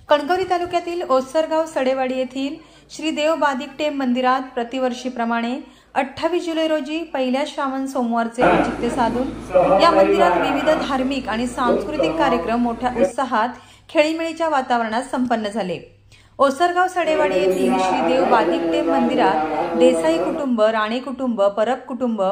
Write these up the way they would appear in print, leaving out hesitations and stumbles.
कणकवली तालुक्यातील ओसरगाव सडेवाडी येथील श्री देव बादिकटेम मंदिरात प्रतिवर्षीप्रमाणे 28 जुलै रोजी पहिल्या श्रावण सोमवारचे औचित्य साधून या मंदिरात विविध धार्मिक आणि सांस्कृतिक कार्यक्रम मोठ्या उत्साहात खेळीमेळीच्या वातावरणात संपन्न झाले। ओसरगाव सडेवाडी येथील श्री देव बादिकटेम मंदिरात देसाई कुटुंब, राणे कुटुंब, परब कुटुंब,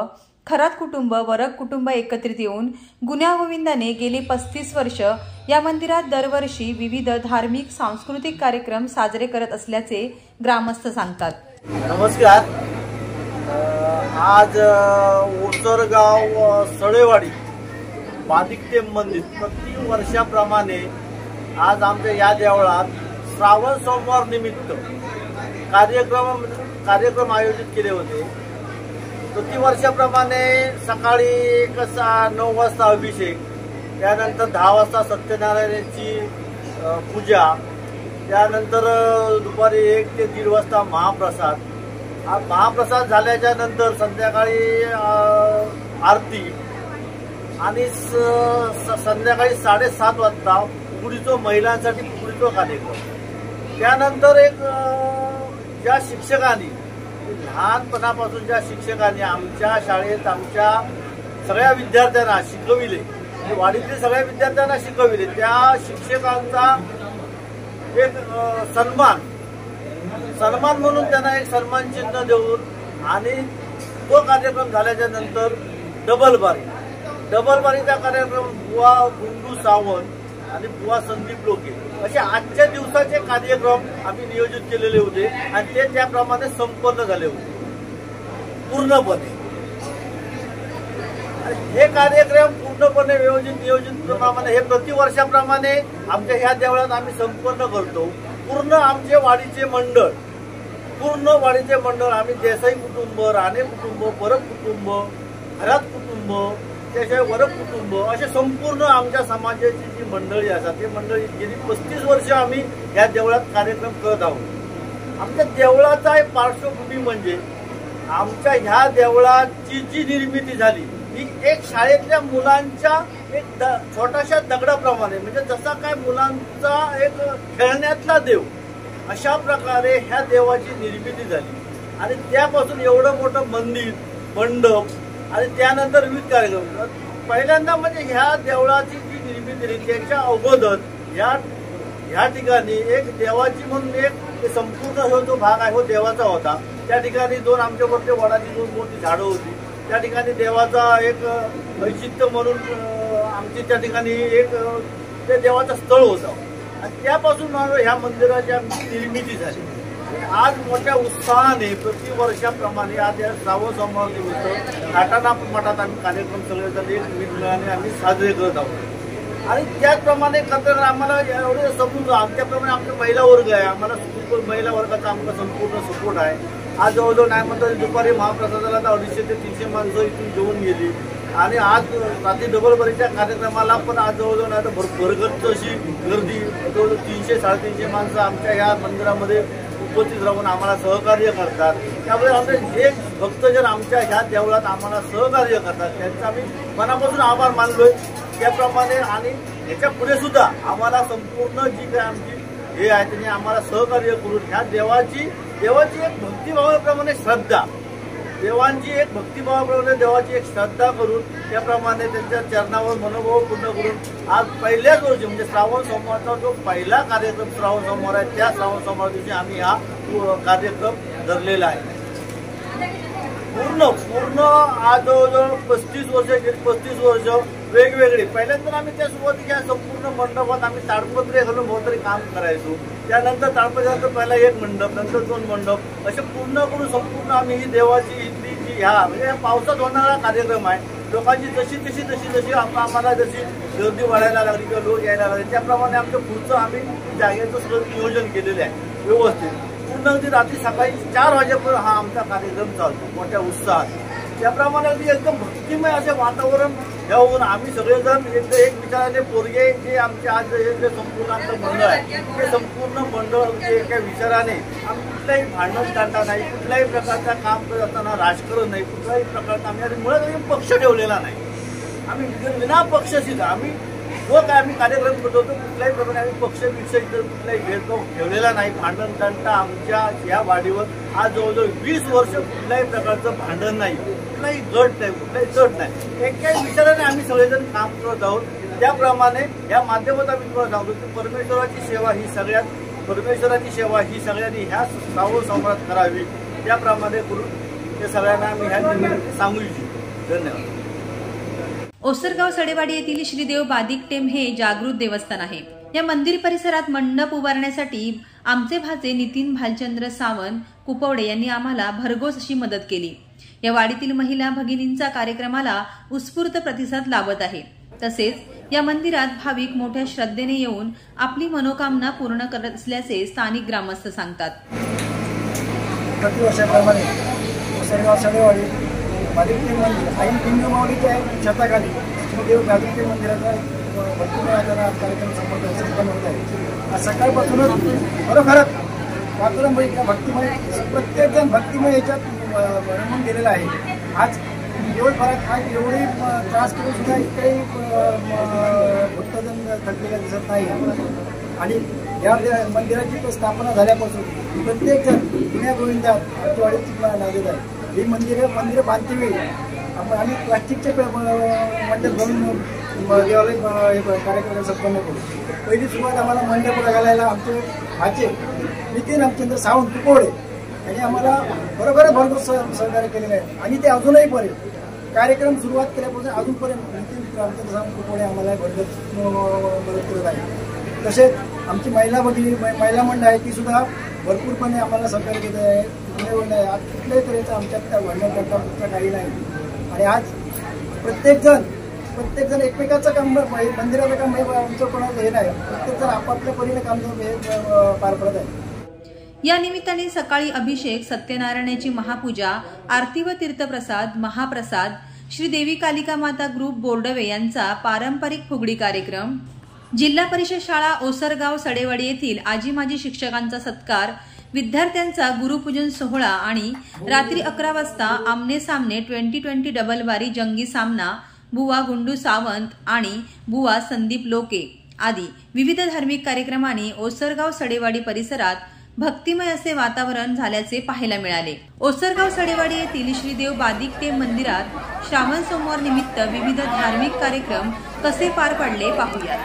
खरात कुटुंब, वरक कुटुंब एकत्रित येऊन गुण्यागोविंदाने गेली 35 वर्ष या मंदिरात दरवर्षी विविध धार्मिक सांस्कृतिक कार्यक्रम साजरे करत असल्याचे ग्रामस्थ सांगतात। नमस्कार। आज ओसरगाव सडेवाडी बादिकटेम मंदिर प्रति वर्षाप्रमाणे आज आमच्या या देवळात श्रावण सोमवार निमित्त कार्यक्रम आयोजित केले होते। प्रति वर्षाप्रमाणे सकाळी 9 वाजता अभिषेक, त्यानंतर 10 वाजता सत्यनारायणाची पूजा, त्यानंतर दुपारी 1 ते 1:30 वाजता महाप्रसाद। महाप्रसाद झाल्याच्या नंतर संध्याकाळी आरती आणि संध्याकाळी 7:30 वाजता पुढीचो महिलांसाठी पुढीचो कार्यक्रम। त्यानंतर एक ज्या शिक्षकांनी लहानपणापासून ज्या शिक्षकांनी आमच्या शाळेत आमच्या सगळ्या विद्यार्थ्यांना शिकविले, वाडीतील सगळ्या विद्यार्थ्यांना शिकविले, त्या शिक्षकांचा एक सन्मान म्हणून त्यांना एक सन्मान चिन्ह देऊन आणि तो कार्यक्रम झाल्याच्या नंतर डबल बारीचा कार्यक्रम बुवा गुंडू सावंत आणि बुवा संदीप लोके असे आजच्या दिवसाचे कार्यक्रम आम्ही नियोजित केलेले होते आणि ते त्याप्रमाणे संपन्न झाले होते पूर्णपणे। हे कार्यक्रम पूर्णपणे नियोजित प्रमाणे हे प्रतिवर्षाप्रमाणे आमच्या ह्या देवळात आम्ही संपन्न करतो। पूर्ण आमचे वाडीचे मंडळ आम्ही देसाई कुटुंब, राणे कुटुंब, परब कुटुंब, खरात कुटुंब, त्याशिवाय वरक कुटुंब असे संपूर्ण आमच्या समाजाची जी मंडळी असतात ते मंडळी गेली 35 वर्ष आम्ही या देवळात कार्यक्रम करत आहोत। आमच्या देवळाचा एक पार्श्वभूमी म्हणजे आमच्या ह्या देवळाची जी निर्मिती झाली ही एक शाळेतल्या मुलांच्या एक छोट्याशा दगडाप्रमाणे, म्हणजे जसा काय मुलांचा एक खेळण्यातला देव अशा प्रकारे ह्या देवाची निर्मिती झाली आणि त्यापासून एवढं मोठं मंदिर, मंडप आणि त्यानंतर विविध कार्यक्रम। पहिल्यांदा म्हणजे ह्या देवळाची जी निर्मिती झाली त्याच्या अगोदर ह्या ठिकाणी एक देवाची म्हणून एक संपूर्ण जो भाग आहे तो देवाचा होता। त्या ठिकाणी 2 आमच्या वरती वडाची 2 मोठी झाडं होती। त्या ठिकाणी देवाचा एक वैशिष्ट्य म्हणून आमची त्या ठिकाणी एक ते देवाचं स्थळ होतं आणि त्यापासून ह्या मंदिराची निर्मिती झाली। आज मोठ्या उत्साहाने प्रतिवर्षाप्रमाणे आज या श्रावण सोमवार निमित्त काटाणा मठात आम्ही कार्यक्रम सगळेजण एकमेकांनी आम्ही साजरे करत आहोत आणि त्याचप्रमाणे करताना आम्हाला एवढे समजून त्याप्रमाणे आमचा महिला वर्ग आहे, आम्हाला महिला वर्गाचा आमचा संपूर्ण सपोर्ट आहे। आज जवळजवळ नाही म्हणतात दुपारी महाप्रसादाला 250 ते 300 माणसं इथून जेवून गेली आणि आज रात्री डबलबरीच्या कार्यक्रमाला पण आज जवळजवळ नाही तर भरगच्च अशी गर्दी, जवळजवळ 300-350 माणसं आमच्या ह्या मंदिरामध्ये उपस्थित राहून आम्हाला सहकार्य करतात। त्यामुळे आमचे जे भक्तजन आमच्या ह्या देवळात आम्हाला सहकार्य करतात त्यांचा आम्ही मनापासून आभार मानलोय। त्याप्रमाणे आणि याच्या पुढे सुद्धा आम्हाला संपूर्ण जी काय आमची हे आहे त्यांनी आम्हाला सहकार्य करून ह्या देवाची एक भक्तिभावाप्रमाणे श्रद्धा, देवाची एक श्रद्धा करून त्याप्रमाणे त्यांच्या चरणावर मनोभाव पूर्ण करून आज पहिल्याच रोजी म्हणजे श्रावण सोमवारचा जो पहिला कार्यक्रम श्रावण सोमवार आहे त्या श्रावण सोमवार दिवशी आम्ही हा कार्यक्रम धरलेला आहे। पूर्ण आज जवळजवळ 35 वर्ष वेगवेगळे। पहिल्यांदा आम्ही त्या सुरुवातीच्या संपूर्ण मंडपात आम्ही ताडपत्रे घालून बहुतरी काम करायचो। त्यानंतर ताडपत्र्यानंतर पहिला 1 मंडप, नंतर 2 मंडप असे पूर्ण करून संपूर्ण आम्ही ही देवाची इथली जी म्हणजे पावसात होणारा कार्यक्रम आहे। लोकांची जशी आम्हाला जशी गर्दी वाढायला लागली किंवा लोक यायला लागले त्याप्रमाणे आमचं पुढचं आम्ही जागेचं सगळं नियोजन केलेलं आहे व्यवस्थित। पूर्ण अगदी रात्री सकाळी 4 वाजेपर्यंत हा आमचा कार्यक्रम चालतो मोठ्या उत्साहात। त्याप्रमाणे अगदी एकदम भक्तिमय असे वातावरण होऊन आम्ही सगळेजण एक विचाराने पोरगे जे आमचे आज जे संपूर्ण आमचं मंडळ आहे ते संपूर्ण मंडळ एका विचाराने आम्ही कुठल्याही भांडण काढता नाही, कुठल्याही प्रकारचा काम करत असताना राजकारण नाही, कुठल्याही प्रकारचा आम्ही मुळात पक्ष ठेवलेला नाही। आम्ही विना पक्षशील आम्ही जो काय आम्ही कार्यक्रम करतो तो कुठल्याही प्रमाणे आम्ही पक्षविषयी इतर कुठलाही भेदभाव ठेवलेला नाही. भांडण तंटा आमच्या या वाडीवर आज जवळजवळ 20 वर्ष कुठल्याही प्रकारचं भांडण नाही, कुठलाही गट नाही, कुठलाही चढ नाही. एकाही विचाराने आम्ही सगळेजण काम करत आहोत. त्याप्रमाणे या माध्यमात आम्ही तुम्हाला सांगतो की परमेश्वराची सेवा ही सगळ्यांनी ह्या सावळ संवाद करावी, त्याप्रमाणे करून ते सगळ्यांना आम्ही ह्या निमित्ताने सांगू इच्छितो. धन्यवाद. ओसरगाव सडेवाडी येथील श्रीदेव बादिक टेम हे जागृत देवस्थान आहे. या मंदिर परिसरात मंडप उभारण्यासाठी आमचे भाचे नितीन भालचंद्र सावंत कुपवडे यांनी आम्हाला भरघोस अशी मदत केली. या वाडीतील महिला भगिनींचा कार्यक्रमाला उत्स्फूर्त प्रतिसाद लाभत आहे. तसेच या मंदिरात भाविक मोठ्या श्रद्धेने येऊन आपली मनोकामना पूर्ण करत असल्याचे स्थानिक ग्रामस्थ सांगतात. प्रतिवर्षाप्रमाणे ओसरगाव सडेवाडी बादिक टेम मंदिर आई पिंगमावळीच्या छताखाली श्रीदेव बादिक टेम मंदिराचा भक्तिमय कार्यक्रम संपन्न होत आहे. आज सकाळपासूनच खरोखरच वातावरण भक्तिमय, प्रत्येकजण भक्तिमय याच्यात रमून गेलेला आहे. आज दिवसभरात आज एवढे त्रास करून सुद्धा इतकेही भक्तजन थकलेला दिसत नाही. आणि या मंदिराची स्थापना झाल्यापासून प्रत्येकजण पुण्या गोविंदात आमच्या वाडीत नांदेत आहे. ही मंदिरं बांधते वेळी आम्ही प्लास्टिकचे मंडप घालून देवालय कार्यक्रम संपन्न करू. पहिली सुरुवात आम्हाला मंडप घालायला आमचे भाचे नितीन रामचंद्र सावंत कुपवडे यांनी आम्हाला बरोबर भरघोस सहकार्य केलेलं आहे. आणि ते अजूनही पर्यंत कार्यक्रम सुरुवात केल्यापासून अजूनपर्यंत नितीन रामचंद्र सावंत कुपवडे आम्हाला भरघोस मदत करत आहे. तसेच आमची महिला मंडळ आहे ती सुद्धा भरपूरपणे आम्हाला सहकार्य केलं आहे. आज कुठल्याही तऱ्हेचं आमच्यात त्या भांडण करता काही नाही. आणि आज प्रत्येकजण एकमेकाचं काम, मंदिराचं काम आमचं कोणाचं हे नाही, प्रत्येकजण आपापल्या परीने काम पार पडत आहे. या निमित्ताने सकाळी अभिषेक, सत्यनारायणाची महापूजा, आरती व तीर्थप्रसाद, महाप्रसाद, श्री देवी कालिका माता ग्रुप बोर्डवे यांचा पारंपरिक फुगडी कार्यक्रम, जिल्हा परिषद शाळा ओसरगाव सडेवाडी येथील आजी माजी शिक्षकांचा सत्कार, विद्यार्थ्यांचा गुरुपूजन सोहळा आणि रात्री 11 वाजता आमने सामने 2020 डबल बारी जंगी सामना बुवा गुंडू सावंत आणि बुवा संदीप लोके आदी विविध धार्मिक कार्यक्रमांनी ओसरगाव सडेवाडी परिसरात भक्तिमय असे वातावरण झाल्याचे पाहायला मिळाले. ओसरगाव सडेवाडी येथील श्रीदेव बादिक टेम मंदिरात श्रावण सोमवार निमित्त विविध धार्मिक कार्यक्रम कसे पार पडले पाहूया.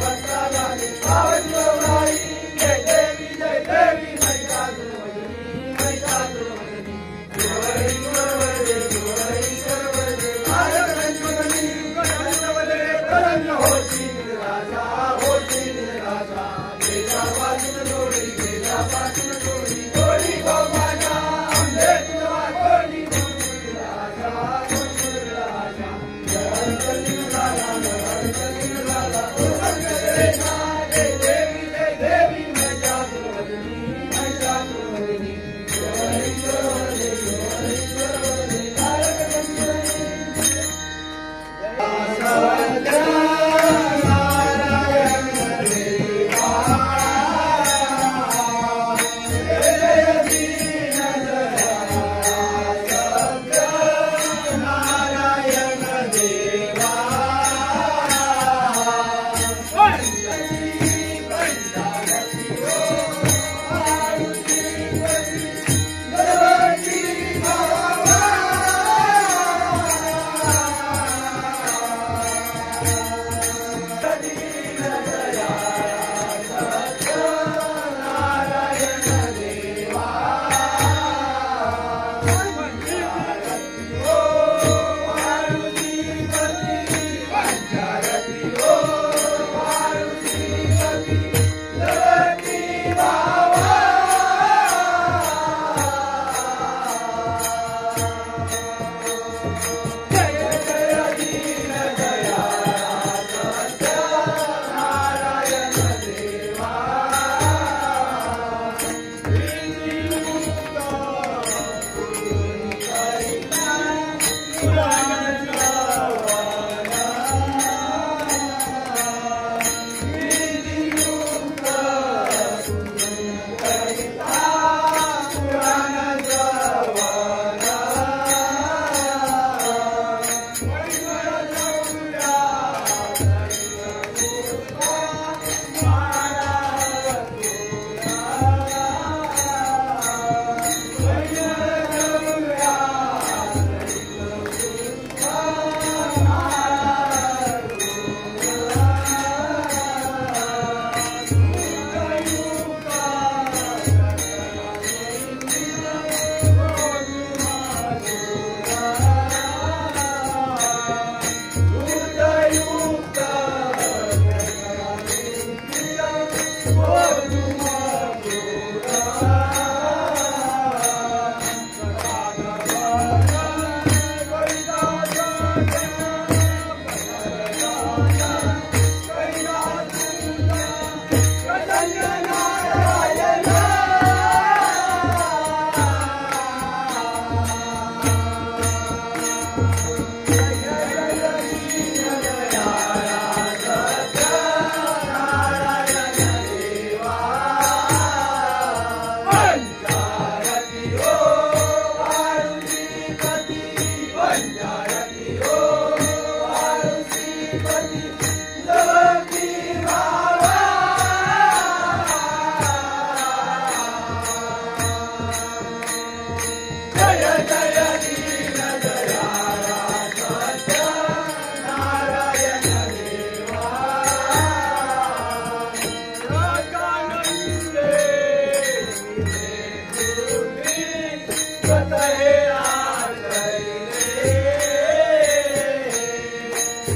भक्ताला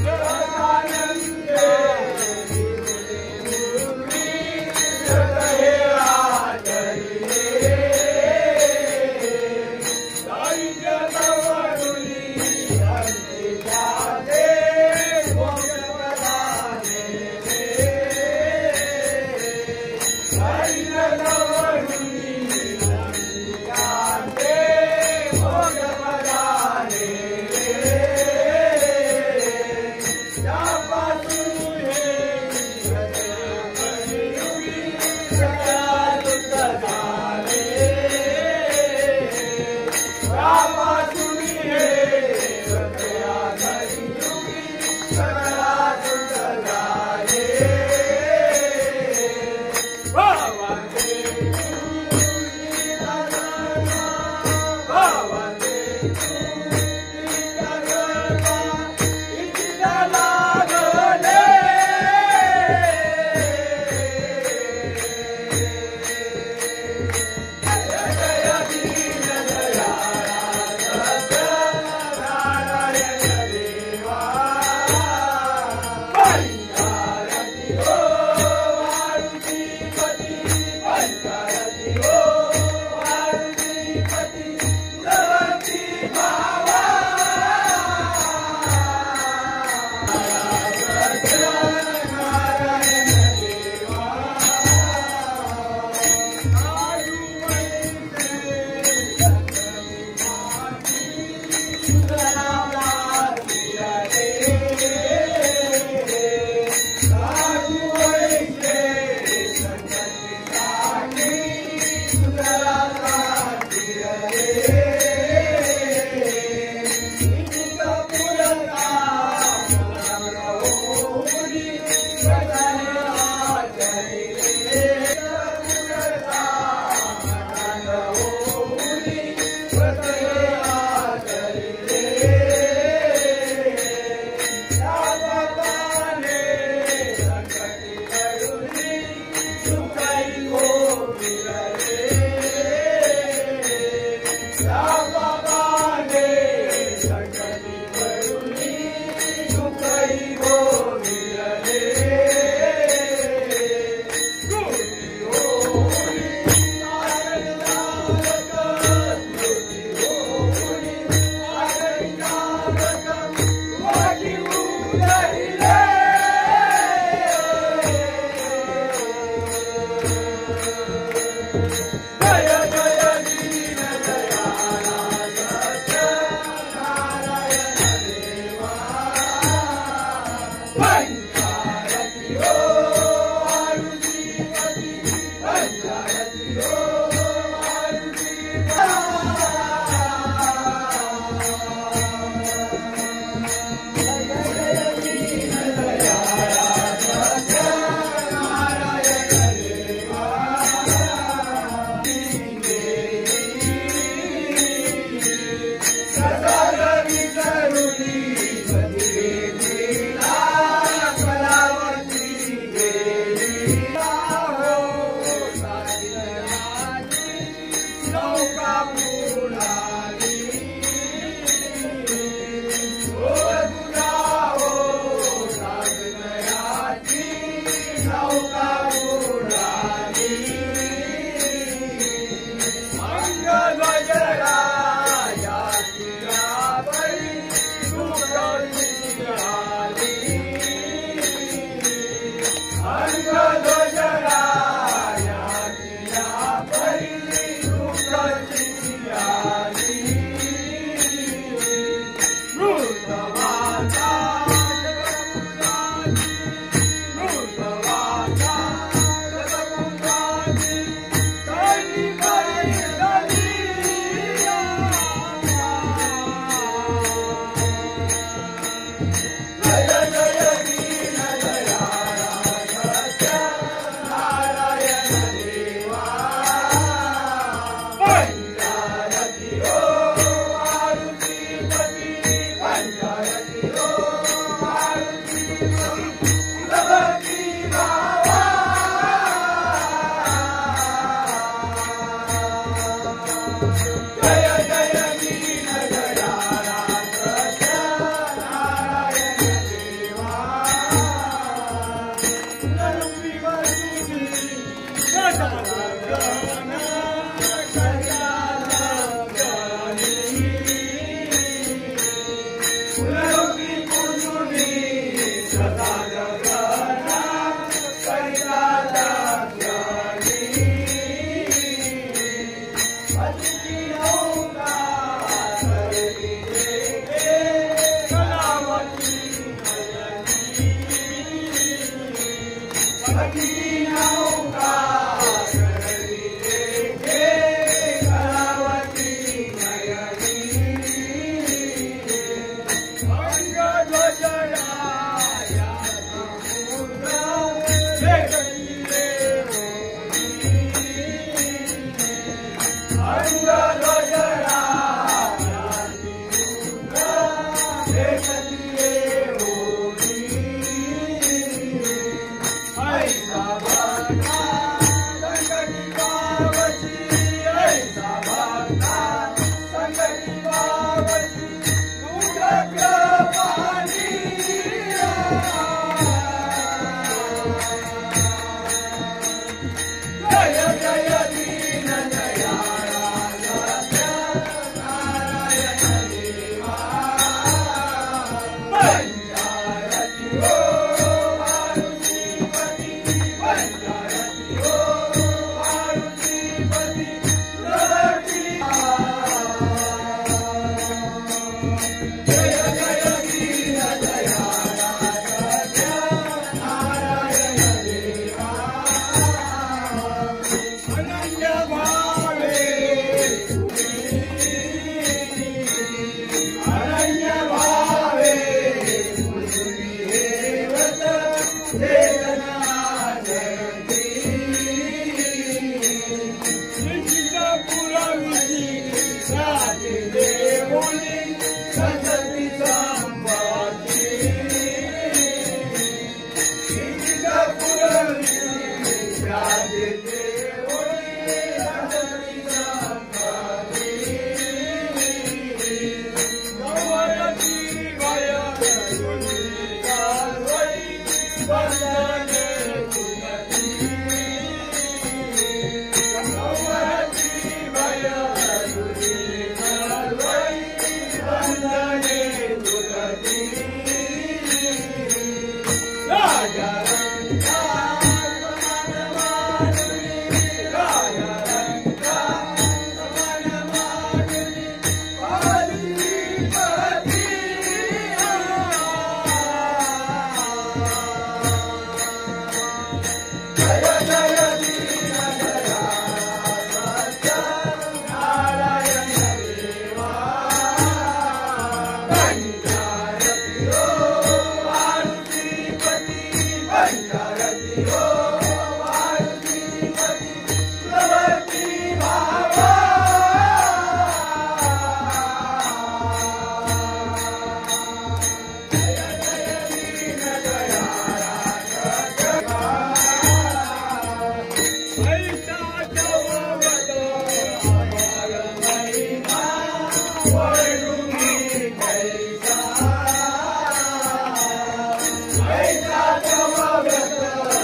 आनंद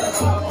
Hey,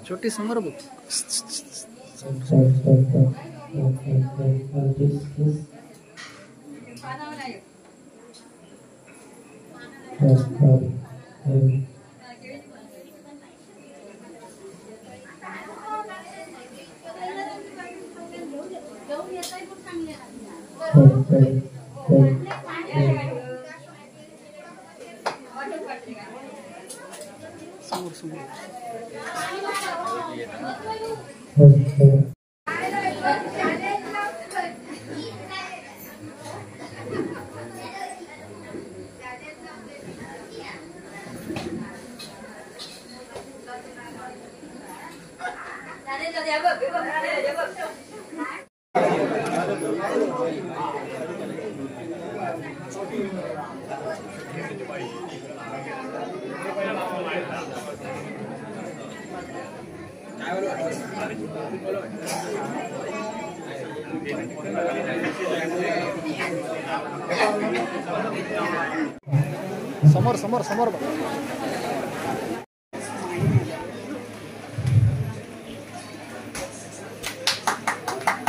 छोटी समोर बघ. समोर समोर समोर बघ.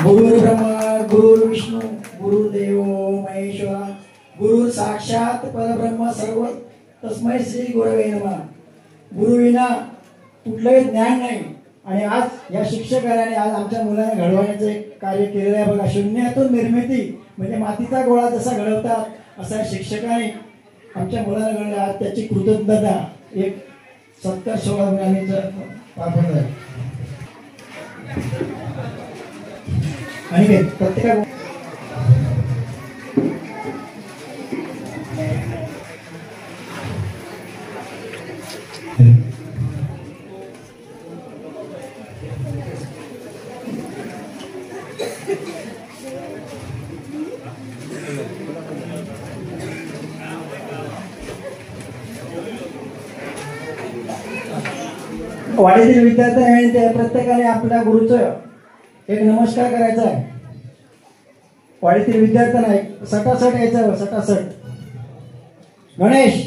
गुरु ब्रह्मा गुरु विष्णू गुरुदेव महेश्वरा गुरु साक्षात परब्रह्म सर्व तस्मै श्री गुरवे नमः. गुरुविना कुठलंही ज्ञान नाही. आणि आज या शिक्षकाने आज आमच्या मुलांना घडवण्याचे कार्य केलेलं आहे बघा. शून्यातून निर्मिती म्हणजे मातीचा गोळा जसा घडवतात असा शिक्षकाने आमच्या मुलांना घडवलं. आज त्याची कृतज्ञता एक 70-16 मुलांचं पाठवलं आहे. आणि प्रत्येका वाडीतील विद्यार्थ्यांनी त्या प्रत्येकाने आपल्या गुरुचं एक नमस्कार करायचा आहे. वाडीतील विद्यार्थ्यांना एक सटासट यायचं. सटासट गणेश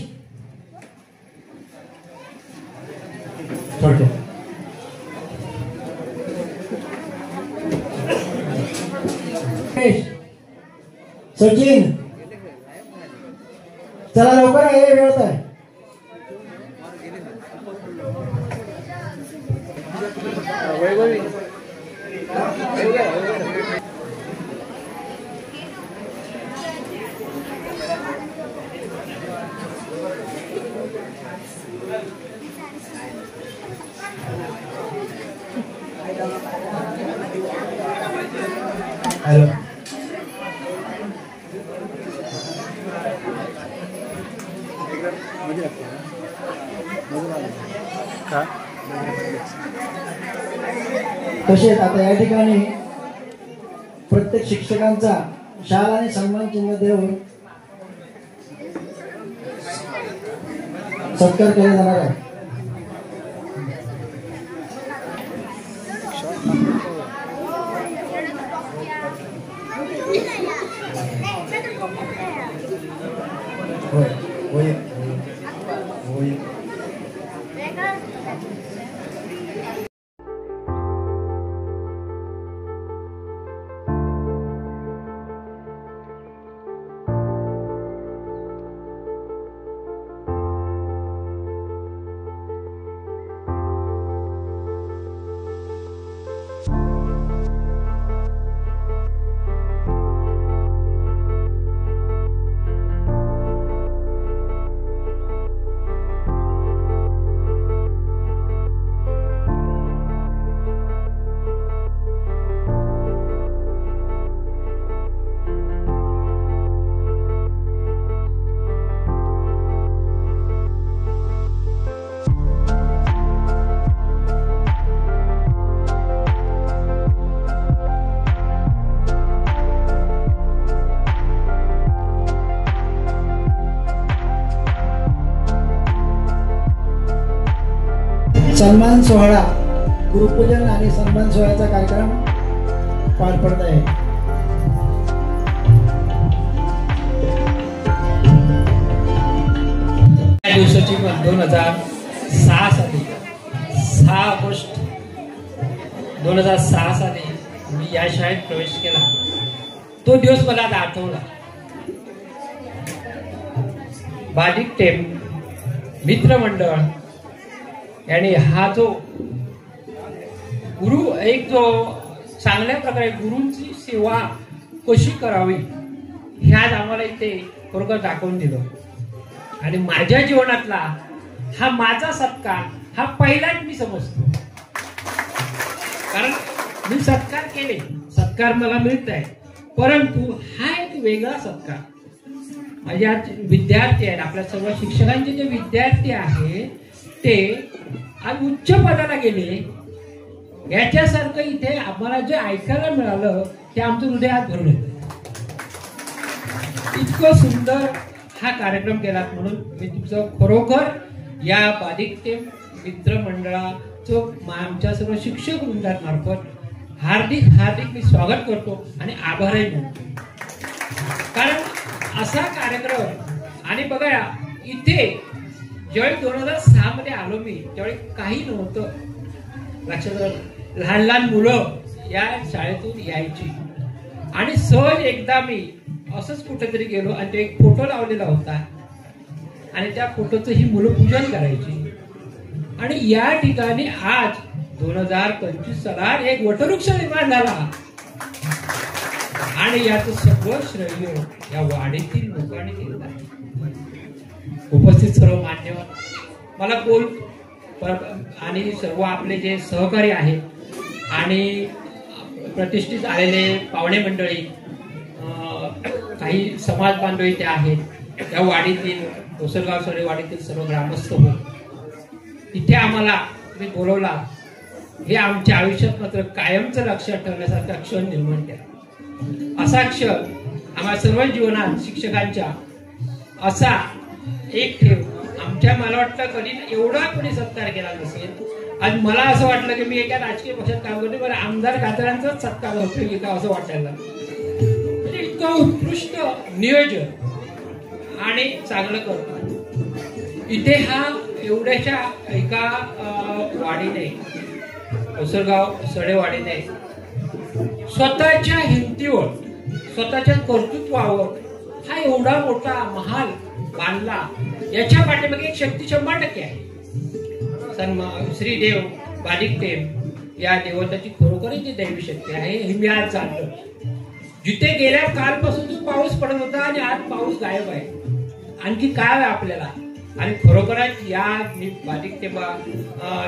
छोटे सचिन चला लवकर ये वेळ आहे. हॅलो तसेच आता या ठिकाणी प्रत्येक शिक्षकांचा शाल आणि सन्मान चिन्ह देऊन सत्कार केला जाणार आहे. होय होय सन्मान सोहळा, गुरुपूजन आणि सन्मान सोहळ्याचा कार्यक्रम पार पडत आहे. या दिवसाची 2006 साली 6 ऑगस्ट 2006 साली मी या शाळेत प्रवेश केला. तो दिवस मला आता आठवला. बादिक टेम मित्रमंडळ यांनी हा जो गुरु एक जो चांगल्या प्रकारे गुरूंची सेवा कशी करावी ह्याच आम्हाला इथे खरोखर दाखवून दिलं. आणि माझ्या जीवनातला हा माझा सत्कार हा पहिलाच मी समजतो. कारण मी सत्कार केले, सत्कार मला मिळत आहे, परंतु हा एक वेगळा सत्कार. माझ्या विद्यार्थी आहेत, आपल्या सर्व शिक्षकांचे जे विद्यार्थी आहेत ते आज उच्च पदाला गेले, याच्यासारखं इथे आम्हाला जे ऐकायला मिळालं ते आमचं हृदयात भरून येतं. इतकं सुंदर हा कार्यक्रम केलात म्हणून मी तुमचं खरोखर या बादिक टेम मित्रमंडळाचं आमच्या सर्व शिक्षक वृंदामार्फत हार्दिक हार्दिक मी स्वागत करतो आणि आभारही मानतो. कारण असा कार्यक्रम आणि बघा इथे ज्यावेळी 2006 मध्ये आलो मी त्यावेळी काही नव्हतं. लक्षात लहान लहान मुलं या शाळेतून यायची आणि सहज एकदा मी असंच कुठेतरी गेलो आणि तो एक फोटो लावलेला होता आणि त्या फोटोचं ही मुलं पूजन करायची. आणि या ठिकाणी आज 2025 सालात एक वटवृक्ष निर्माण झाला आणि याचं सगळं श्रेय या वाडीतील लोकांनी केलं आहे. उपस्थित सर्व मान्यवर, मला बोल आणि सर्व आपले जे सहकारी आहेत आणि प्रतिष्ठित आलेले पाहुणे मंडळी, काही समाज बांधव इथे आहेत, या वाडीतील ओसरगाव सडे वाडीतील सर्व ग्रामस्थ हो, इथे आम्हाला तुम्ही बोलवला हे आमच्या आयुष्यात मात्र कायमचं लक्षात ठेवण्यासारखा क्षण निर्माण केला. असा क्षण आम्हाला सर्व जीवनात शिक्षकांच्या असा एक ठेव आमच्या मला वाटतं कधी एवढा कोणी सत्कार केला नसेल. आज मला असं वाटलं की मी एका राजकीय पक्षात काम करते, बरं आमदार खासदारांचाच सत्कार होतो का असं वाटायला. म्हणजे इतकं उत्कृष्ट नियोजन आणि चांगलं करतात. इथे हा एवढ्याच्या एका वाडीने ओसरगाव सडेवाडीने स्वतःच्या हिमतीवर स्वतःच्या कर्तृत्वावर हा एवढा मोठा महाल बांधला. याच्या पाठीमागे एक शक्ती 100% आहे. श्री देव बादिक टेम या देवताची खरोखरच जी दैवी शक्ती आहे हे मी आज जाणलं. जिथे गेल्या कालपासून जो पाऊस पडत होता आणि आज पाऊस गायब आहे. आणखी काय आहे आपल्याला. आणि खरोखरच या मी बादिक टेम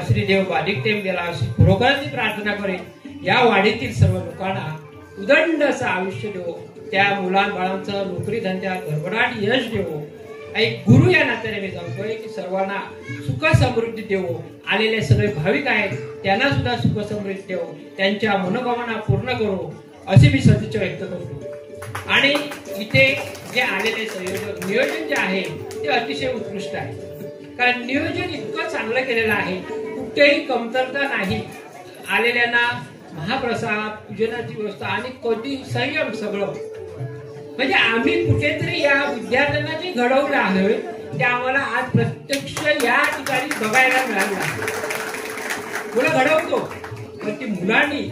श्री देव बादिक टेम गेला अशी खरोखरच मी प्रार्थना करेन या वाडीतील सर्व लोकांना उदंड असं आयुष्य देवो, त्या मुलांबाळांचं नोकरी धंद्यात भरभराट यश देवो. एक गुरु या नात्याने मी सांगतोय की सर्वांना सुख समृद्धी देवो. आलेले सगळे भाविक आहेत त्यांना सुद्धा सुख समृद्धी देवो, त्यांच्या मनोकामना पूर्ण करो असे मी सदिच्छा व्यक्त करतो. आणि इथे जे आलेले संयोजक नियोजन जे आहे ते अतिशय उत्कृष्ट आहे. कारण नियोजन इतकं चांगलं केलेलं आहे, कुठेही कमतरता नाही. आलेल्यांना महाप्रसाद पूजनाची व्यवस्था आणि कधी संयम सगळं. म्हणजे आम्ही कुठेतरी या विद्यार्थ्यांना जे घडवलं आहे ते आम्हाला आज प्रत्यक्ष या ठिकाणी बघायला मिळालं. मुलं घडवतो पण ती मुलांनी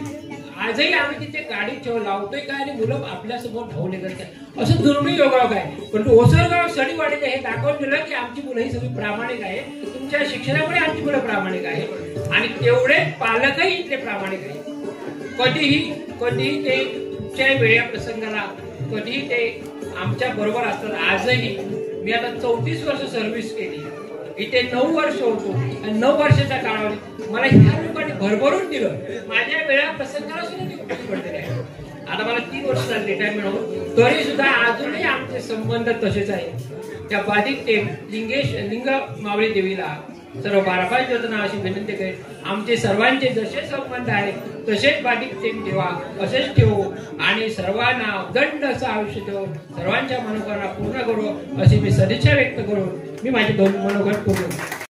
आजही आम्ही तिथे गाडी लावतोय काय आणि मुलं आपल्या समोर धावून येतात काय असं दुर्मिळ योगायोग आहे. पण ओसरगाव सडीवाडीने हे दाखवून दिलं की आमची मुलं ही सगळी प्रामाणिक आहे. तुमच्या शिक्षणामुळे आमची मुलं प्रामाणिक आहे आणि तेवढे पालकही इथले प्रामाणिक आहे. कधीही ते कुठच्याही वेळ्या प्रसंगाला कधीही ते आमच्या बरोबर असतात. आजही मी आता 34 वर्ष सर्व्हिस केली, इथे 9 वर्ष होतो आणि 9 वर्षाच्या काळामध्ये मला ह्या लोकांनी भरभरून दिलं. माझ्या वेळा प्रसंगाला सुद्धा ते उपयोग पडलेले आहे. आता मला 3 वर्ष झाले रिटायरमेंट होऊन, तरी सुद्धा अजूनही आमचे संबंध तसेच आहेत. त्या बादिक टेम लिंग मावळी देवीला सर्व 12 योजना अशी विनंती करेन. आमचे सर्वांचे जसे संबंध आहेत तसेच बादिक टेम ठेवा, असेच ठेवू आणि सर्वांना दंड असं आयुष्य ठेवू, सर्वांच्या मनोकामना पूर्ण करू अशी मी सदिच्छा व्यक्त करून मी माझे 2 मनोगत पूर्ण